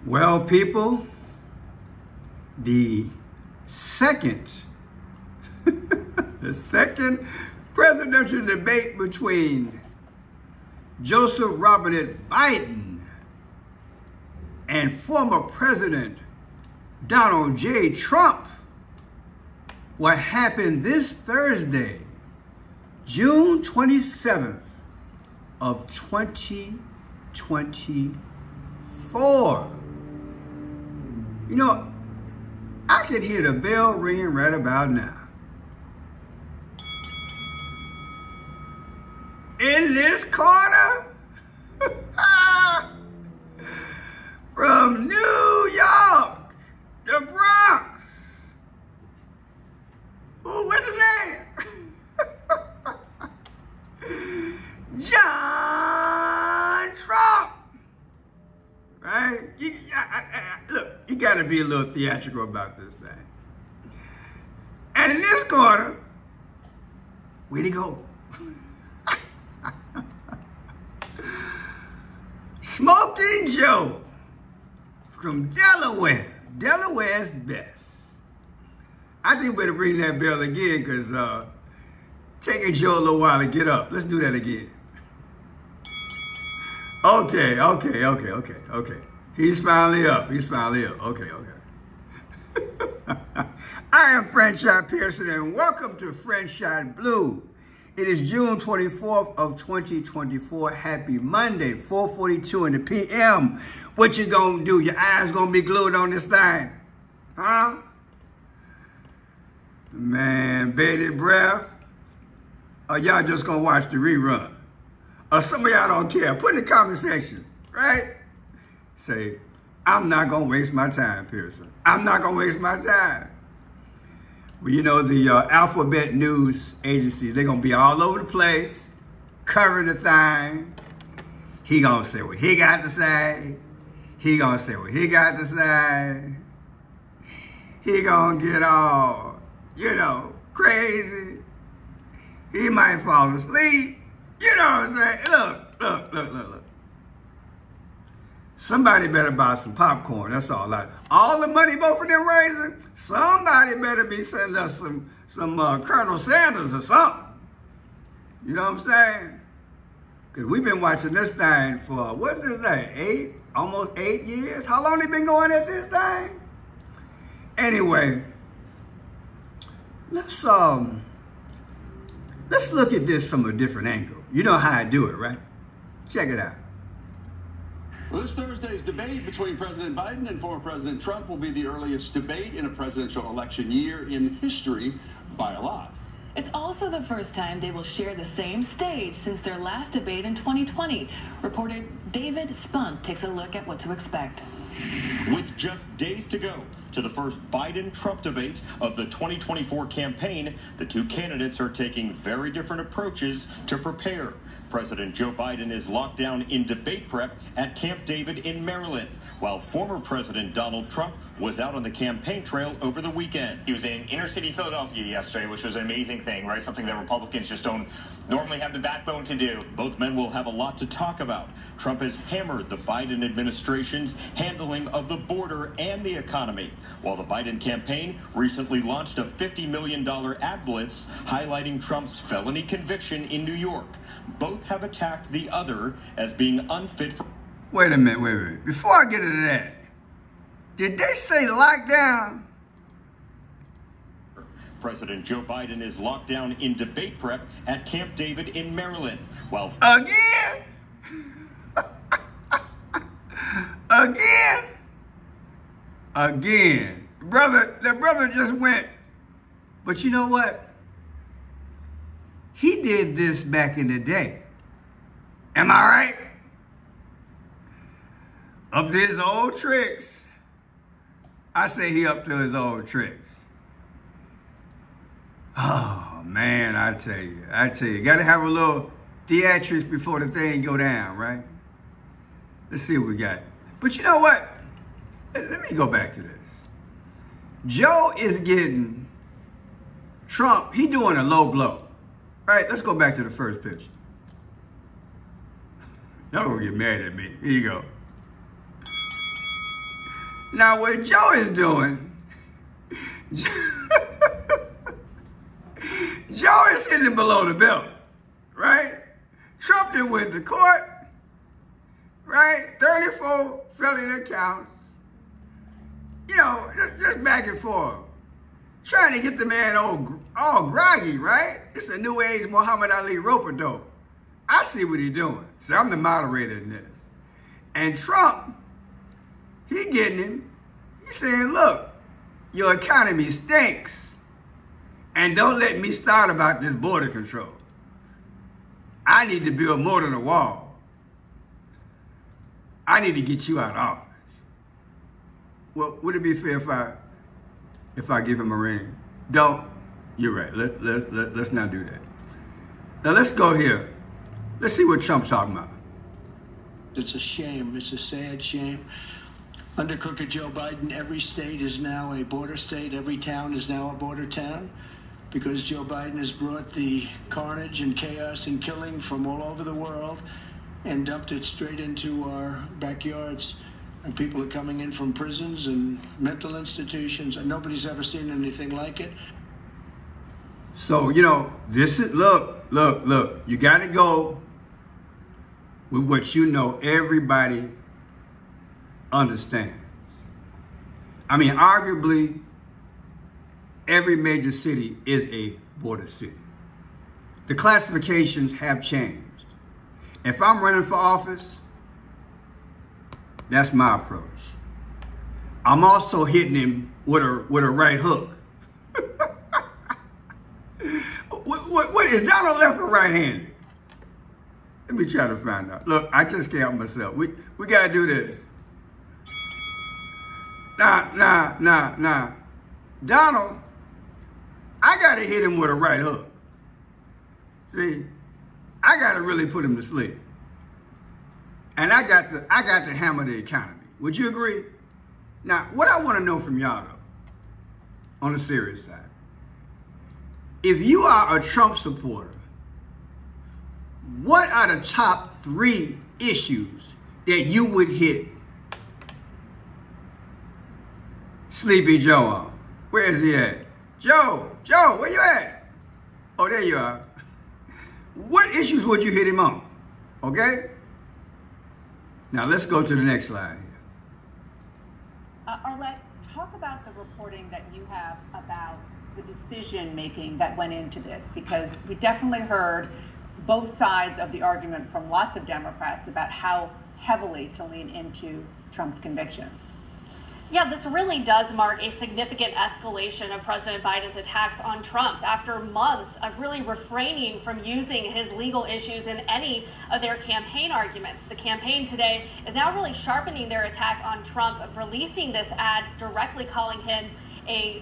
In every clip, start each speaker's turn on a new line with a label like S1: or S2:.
S1: Well, people, the second presidential debate between Joseph Robinette Biden and former President Donald J. Trump will happen this Thursday, June 27th of 2024. You know, I can hear the bell ringing right about now. In this corner, from New York, the Bronx. What's his name? John Trump. Right? Look, you got to be a little theatrical about this thing. And in this corner, where'd he go? Smoking Joe from Delaware. Delaware's best. I think we better ring that bell again because taking Joe a little while to get up. Let's do that again. Okay. He's finally up. Okay. I am Franchot Pearson and welcome to Franchot Blue. It is June 24th of 2024. Happy Monday, 4:42 in the PM. What you gonna do? Your eyes gonna be glued on this thing? Huh? Man, bated breath? Or y'all just gonna watch the rerun? Or some of y'all don't care. Put in the comment section, right? Say, I'm not gonna waste my time, Pearson. I'm not gonna waste my time. Well, you know, the Alphabet News agency, they're going to be all over the place, covering the thing. He going to say what he got to say. He going to say what he got to say. He going to get all, crazy. He might fall asleep. You know what I'm saying? Look. Somebody better buy some popcorn. That's all. All the money both of them raising, somebody better be sending us some Colonel Sanders or something. You know what I'm saying? Because we've been watching this thing for, what's this thing? Almost 8 years? How long they been going at this thing? Anyway, let's look at this from a different angle. You know how I do it, right? Check it out.
S2: Well, this Thursday's debate between President Biden and former President Trump will be the earliest debate in a presidential election year in history by a lot.
S3: It's also the first time they will share the same stage since their last debate in 2020. Reporter David Spunk takes a look at what to expect.
S4: With just days to go to the first Biden-Trump debate of the 2024 campaign, the two candidates are taking very different approaches to prepare. President Joe Biden is locked down in debate prep at Camp David in Maryland, while former President Donald Trump was out on the campaign trail over the weekend.
S5: He was in inner city Philadelphia yesterday, which was an amazing thing, right? Something that Republicans just don't normally have the backbone to do.
S4: Both men will have a lot to talk about. Trump has hammered the Biden administration's handling of the border and the economy, while the Biden campaign recently launched a $50 million ad blitz highlighting Trump's felony conviction in New York. Both have attacked the other as being unfit for...
S1: Wait a minute. Before I get into that, did they say lockdown?
S4: President Joe Biden is locked down in debate prep at Camp David in Maryland, while...
S1: Again? Again. The brother just went. But you know what? He did this back in the day. Am I right? Up to his old tricks. I say he up to his old tricks. Oh, man, I tell you. Got to have a little theatrics before the thing go down, right? Let's see what we got. But you know what? Let me go back to this. Joe is getting Trump, he doing a low blow. All right, let's go back to the first picture. Y'all gonna get mad at me. Here you go. Now, what Joe is doing, Joe is hitting below the belt, right? Trump then went to court, right? 34 felony counts, you know, just back and forth. Trying to get the man all groggy, right? It's a new age Muhammad Ali rope-a-dope. I see what he's doing. So I'm the moderator in this. And Trump, he getting him. He's saying, look, your economy stinks. And don't let me start about this border control. I need to build more than a wall. I need to get you out of office. Well, would it be fair if I give him a ring? Don't. You're right. Let's not do that. Now let's go here. Let's see what Trump's talking about.
S6: It's a shame. It's a sad shame. Under crooked Joe Biden, every state is now a border state. Every town is now a border town because Joe Biden has brought the carnage and chaos and killing from all over the world and dumped it straight into our backyards. And people are coming in from prisons and mental institutions, and nobody's ever seen anything like it.
S1: So, you know, this is, look, you got to go with what you know everybody understands. I mean, arguably, every major city is a border city. The classifications have changed. If I'm running for office, that's my approach. I'm also hitting him with a right hook. What is Donald left or right-handed? Let me try to find out. Look, I just can't help myself. We gotta do this. Nah. Donald, I gotta hit him with a right hook. See, I gotta really put him to sleep. And I got to hammer the economy. Would you agree? Now, what I want to know from y'all, though, on the serious side, if you are a Trump supporter, what are the top 3 issues that you would hit Sleepy Joe on? Where is he at? Joe, where you at? Oh, there you are. What issues would you hit him on? Okay? Now, let's go to the next slide here.
S7: Arlette, talk about the reporting that you have about the decision-making that went into this, because we definitely heard both sides of the argument from lots of Democrats about how heavily to lean into Trump's convictions.
S8: Yeah, this really does mark a significant escalation of President Biden's attacks on Trump after months of really refraining from using his legal issues in any of their campaign arguments. The campaign today is now really sharpening their attack on Trump, releasing this ad directly calling him a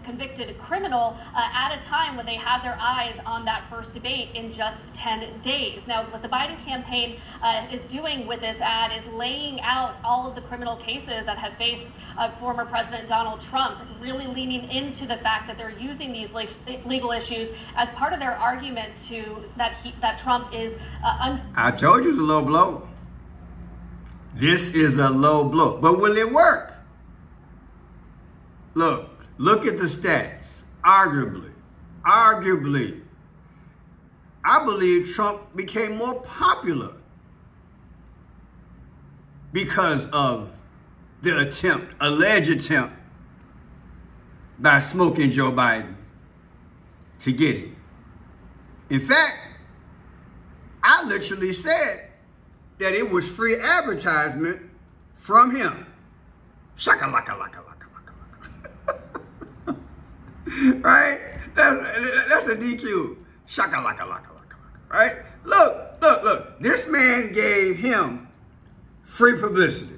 S8: convicted criminal at a time when they have their eyes on that first debate in just 10 days. Now, what the Biden campaign is doing with this ad is laying out all of the criminal cases that have faced former President Donald Trump, really leaning into the fact that they're using these legal issues as part of their argument that Trump is
S1: I told you it's a low blow. This is a low blow. But will it work? Look at the stats. Arguably, I believe Trump became more popular because of the alleged attempt by smoking Joe Biden to get him. In fact, I literally said that it was free advertisement from him. Shaka-laka-laka-laka. Right? That's a DQ. Shaka-laka-laka-laka. Right? Look. This man gave him free publicity.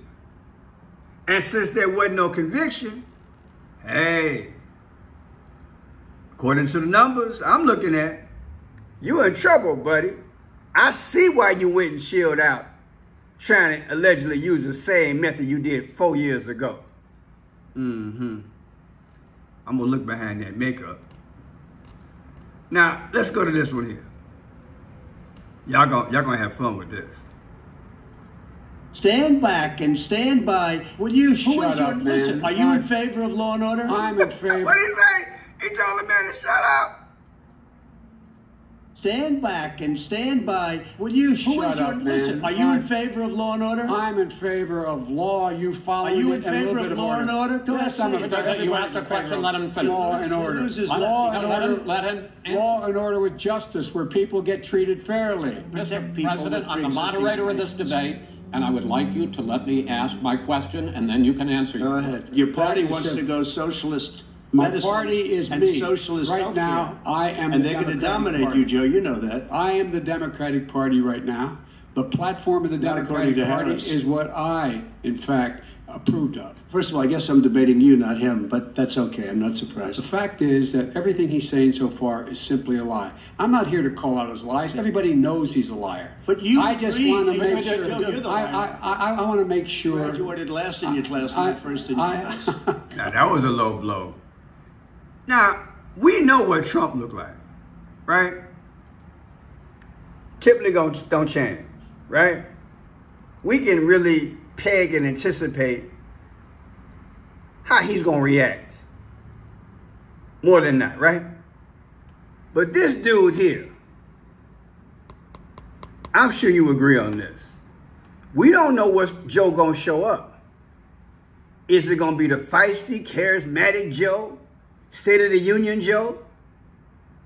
S1: And since there wasn't no conviction, hey, according to the numbers I'm looking at, you in trouble, buddy. I see why you went and chilled out trying to allegedly use the same method you did 4 years ago. I'm going to look behind that makeup. Now, let's go to this one here. Y'all gonna have fun with this.
S6: Stand back and stand by. Will you shut up, man?
S9: Listen,
S6: are you in favor of law and order?
S9: I'm in favor.
S1: What did he say? He told the man to shut up.
S6: Stand back and stand by. Will you shut up, man? Listen, are you in favor of law and order?
S9: I'm in favor of law. You follow
S6: Are you in favor of law and order? Go
S9: Yes,
S6: ahead.
S9: you asked a question, let him finish.
S6: Law and order.
S9: Let him.
S6: Law and order with justice, where people get treated fairly.
S9: Mr. President, I'm the moderator of this debate, and I would like you to let me ask my question, and then you can answer.
S6: Go ahead. Your party wants to go socialist.
S9: My party is
S6: and
S9: me.
S6: Socialist
S9: right
S6: healthcare.
S9: now, I am
S6: and
S9: the
S6: they're going to
S9: Democratic
S6: dominate
S9: Party.
S6: you, Joe. You know that.
S9: I am the Democratic Party right now. The platform of the Democratic Party is what I, in fact, approved of.
S6: First of all, I guess I'm debating you, not him, but that's okay. I'm not surprised.
S9: The fact is that everything he's saying so far is simply a lie. I'm not here to call out his lies. Everybody knows he's a liar.
S6: But you
S9: I just want to make sure.
S6: Joe, you're the liar.
S9: I want to make sure.
S6: Graduated last in your class, not first in your class.
S1: Now, that was a low blow. Now, we know what Trump looked like, right? Typically don't change, right? We can really peg and anticipate how he's going to react. More than that, right? But this dude here, I'm sure you agree on this. We don't know what Joe going to show up. Is it going to be the feisty, charismatic Joe? State of the Union Joe?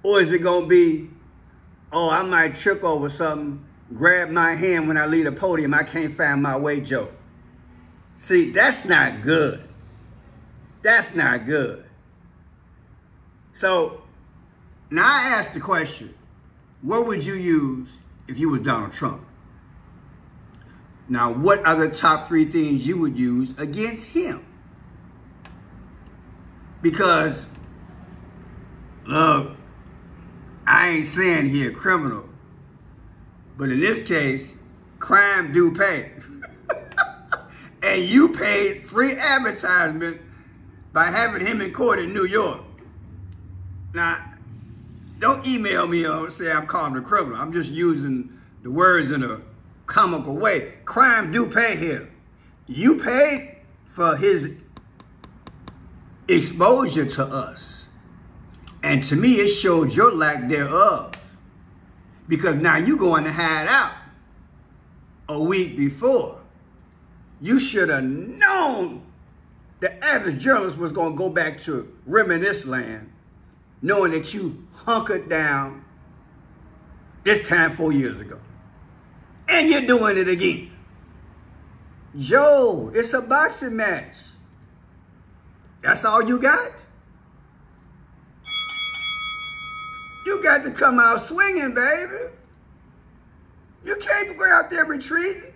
S1: Or is it going to be, oh, I might trip over something, grab my hand when I leave the podium, I can't find my way Joe? See, that's not good. That's not good. So, now I ask the question, what would you use if you was Donald Trump? Now, what are the top 3 things you would use against him? Because, look, I ain't saying he a criminal, but in this case, crime do pay. And you paid free advertisement by having him in court in New York. Now, don't email me or say I'm calling him a criminal. I'm just using the words in a comical way. Crime do pay here. You paid for his exposure to us. And to me, it showed your lack thereof. Because now you going to hide out a week before. You should have known the average journalist was going to go back to reminisce land, knowing that you hunkered down this time 4 years ago. And you're doing it again. Joe, it's a boxing match. That's all you got? You got to come out swinging, baby. You can't go out there retreating.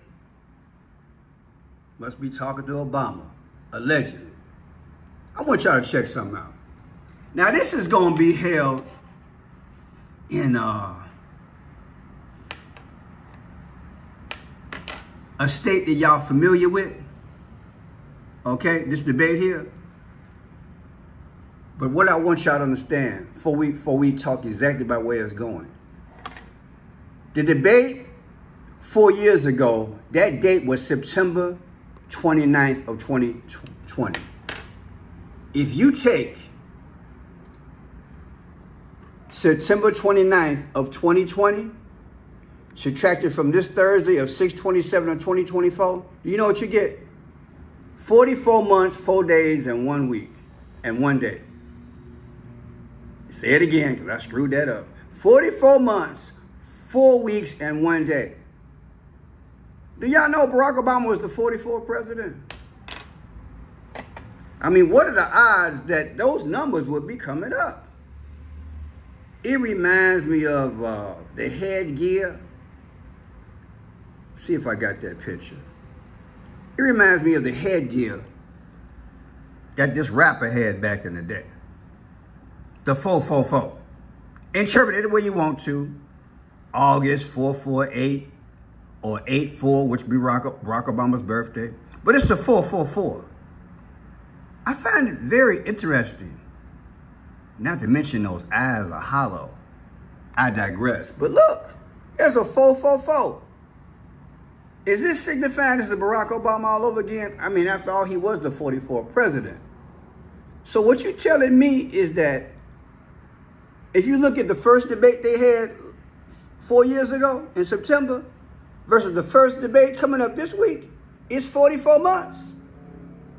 S1: Must be talking to Obama, allegedly. I want y'all to check something out. Now, this is going to be held in a state that y'all familiar with. Okay, this debate here. But what I want y'all to understand, before we talk exactly about where it's going. The debate 4 years ago, that date was September 29th of 2020. If you take September 29th of 2020, subtract it from this Thursday of 6/27 of 2024, you know what you get? 44 months, 4 days, and 1 week, and 1 day. Say it again, because I screwed that up. 44 months, 4 weeks, and 1 day. Do y'all know Barack Obama was the 44th president? I mean, what are the odds that those numbers would be coming up? It reminds me of the headgear. See if I got that picture. It reminds me of the headgear that this rapper had back in the day. The 444. Interpret it the way you want to. August 448 or 84, which would be Barack Obama's birthday. But it's the 444. I find it very interesting. Not to mention those eyes are hollow. I digress. But look, there's a 444. Is this signifying this is Barack Obama all over again? I mean, after all, he was the 44th president. So what you're telling me is that if you look at the first debate they had 4 years ago in September versus the first debate coming up this week, it's 44 months.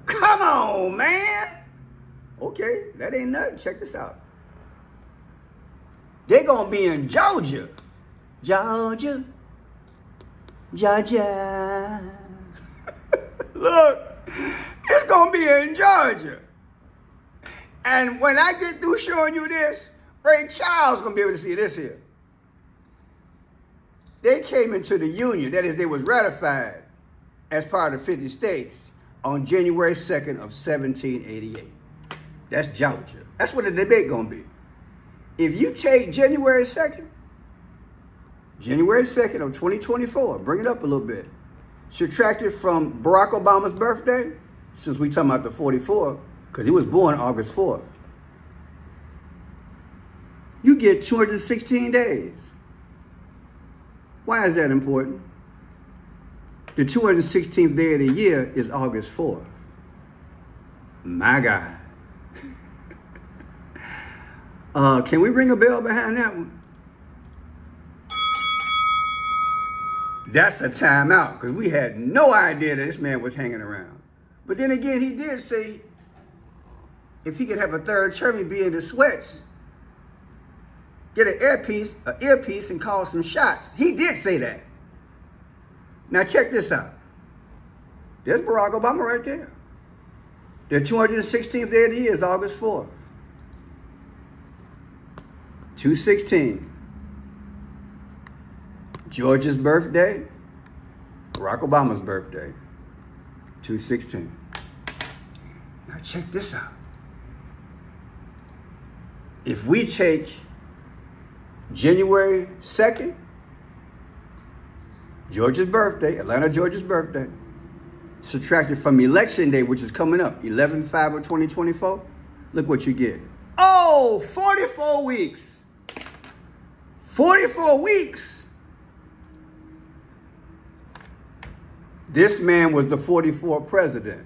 S1: Come on, man. Okay, that ain't nothing. Check this out. They're going to be in Georgia. Georgia. Georgia. Look, it's going to be in Georgia. And when I get through showing you this, Ray Charles is going to be able to see this here. They came into the Union, that is, they was ratified as part of 50 states on January 2nd of 1788. That's Georgia. That's what the debate going to be. If you take January 2nd of 2024, bring it up a little bit, subtract it from Barack Obama's birthday, since we talking about the 44, because he was born August 4th, you get 216 days. Why is that important? The 216th day of the year is August 4th. My God. Can we ring a bell behind that one? That's a timeout, because we had no idea that this man was hanging around. But then again, he did say if he could have a third term, he'd be in the sweats. Get an earpiece and call some shots. He did say that. Now check this out. There's Barack Obama right there. The 216th day of the year is August 4th. 216. George's birthday, Barack Obama's birthday, 216. Now check this out. If we take January 2nd, George's birthday, Atlanta George's birthday, subtracted from election day, which is coming up, 11/5 of 2024, look what you get. Oh, 44 weeks. 44 weeks. This man was the 44th president.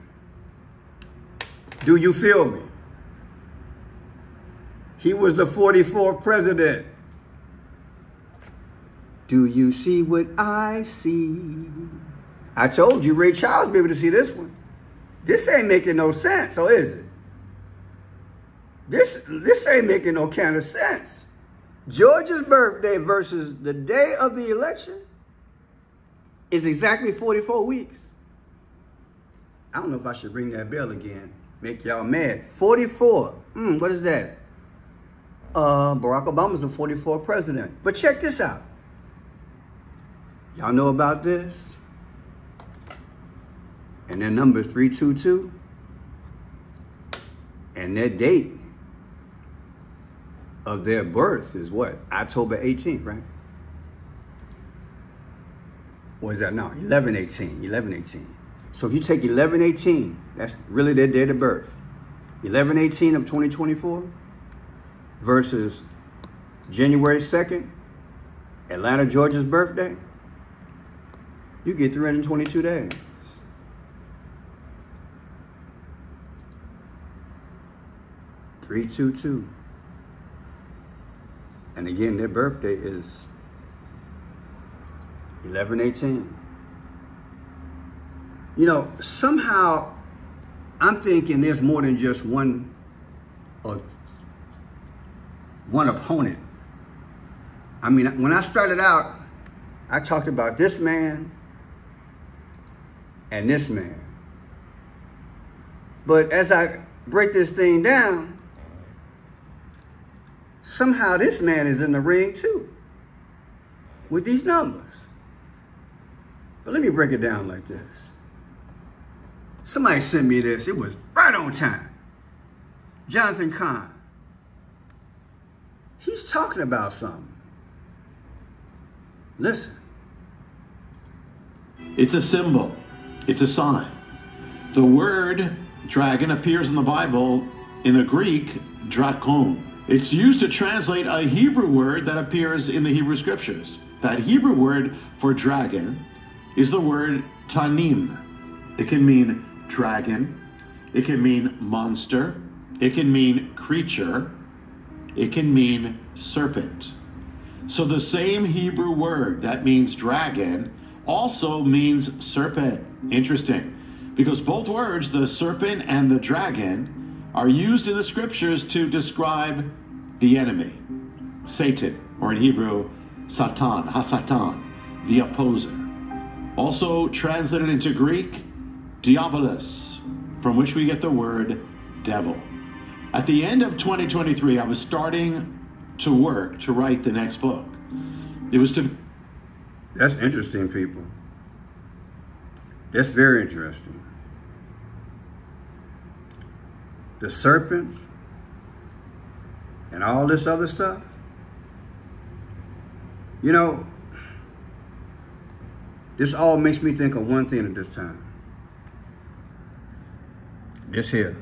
S1: Do you feel me? He was the 44th president. Do you see what I see? I told you Ray Charles be able to see this one. This ain't making no sense, or is it? This ain't making no kind of sense. George's birthday versus the day of the election is exactly 44 weeks. I don't know if I should ring that bell again. Make y'all mad. 44. What is that? Barack Obama's the 44th president. But check this out. Y'all know about this? And their number is 322. And their date of their birth is what? October 18th, right? Or is that now? 11/18. 11/18. So if you take 11/18, that's really their date of birth. 11/18 of 2024 versus January 2nd, Atlanta George's birthday, you get 322 days. (322). And again, their birthday is 11/18. You know, somehow I'm thinking there's more than just one opponent. I mean, when I started out, I talked about this man and this man. But as I break this thing down, somehow this man is in the ring too with these numbers. But let me break it down like this. Somebody sent me this. It was right on time. Jonathan Cahn. He's talking about something. Listen.
S10: It's a symbol. It's a sign. The word dragon appears in the Bible in the Greek, drakon. It's used to translate a Hebrew word that appears in the Hebrew scriptures. That Hebrew word for dragon is the word tanim. It can mean dragon. It can mean monster. It can mean creature. It can mean serpent. So the same Hebrew word that means dragon also means serpent. Interesting, because both words, the serpent and the dragon, are used in the scriptures to describe the enemy, Satan, or in Hebrew, Satan, Hasatan, the opposer. Also translated into Greek, diabolos, from which we get the word devil. At the end of 2023, I was starting to work to write the next book. It was to...
S1: That's interesting, people. That's very interesting. The serpent and all this other stuff. You know, this all makes me think of one thing at this time. This here.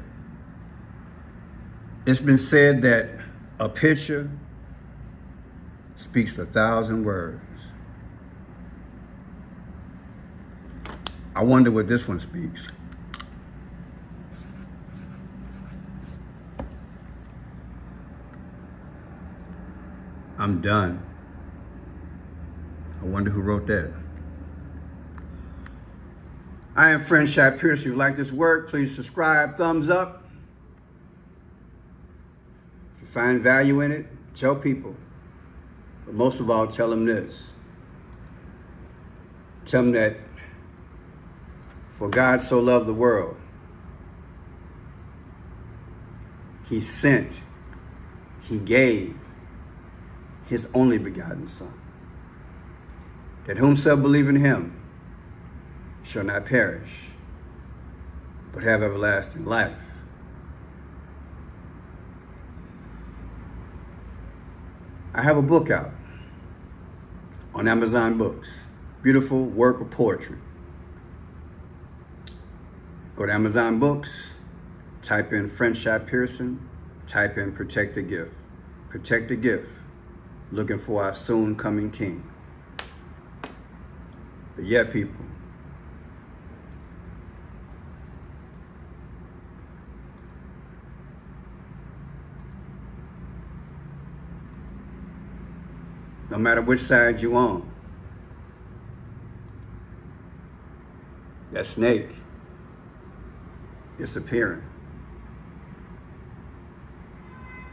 S1: It's been said that a picture speaks 1,000 words. I wonder what this one speaks. I'm done. I wonder who wrote that. I am Friendship Pierce. If you like this work, please subscribe, thumbs up. If you find value in it, tell people. But most of all, tell them this. Tell them that for God so loved the world, he sent, he gave his only begotten Son, that whomsoever believe in him shall not perish, but have everlasting life. I have a book out on Amazon Books, beautiful work of poetry. Go to Amazon Books, type in Friendship Pearson, type in Protect the Gift. Protect the Gift, looking for our soon coming King. But yet, people, no matter which side you're on, that snake is appearing.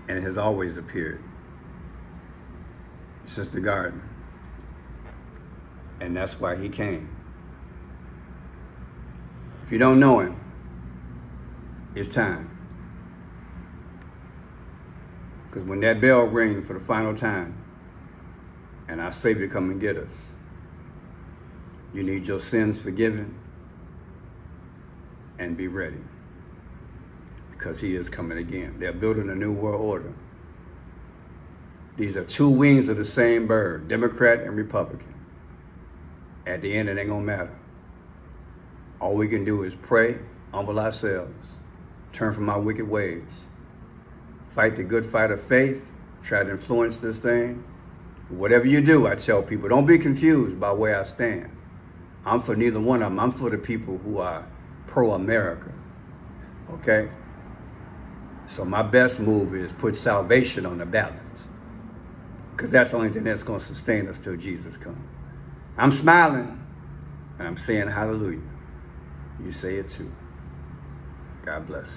S1: And it has always appeared since the garden. And that's why he came. If you don't know him, it's time. Because when that bell rings for the final time, and our Savior come and get us, you need your sins forgiven and be ready, because he is coming again. They're building a new world order. These are two wings of the same bird, Democrat and Republican. At the end, it ain't gonna matter. All we can do is pray, humble ourselves, turn from our wicked ways, fight the good fight of faith, try to influence this thing. Whatever you do, I tell people, don't be confused by where I stand. I'm for neither one of them. I'm for the people who are pro-America, okay? So my best move is put salvation on the ballot, because that's the only thing that's going to sustain us till Jesus comes. I'm smiling, and I'm saying hallelujah. You say it too. God bless.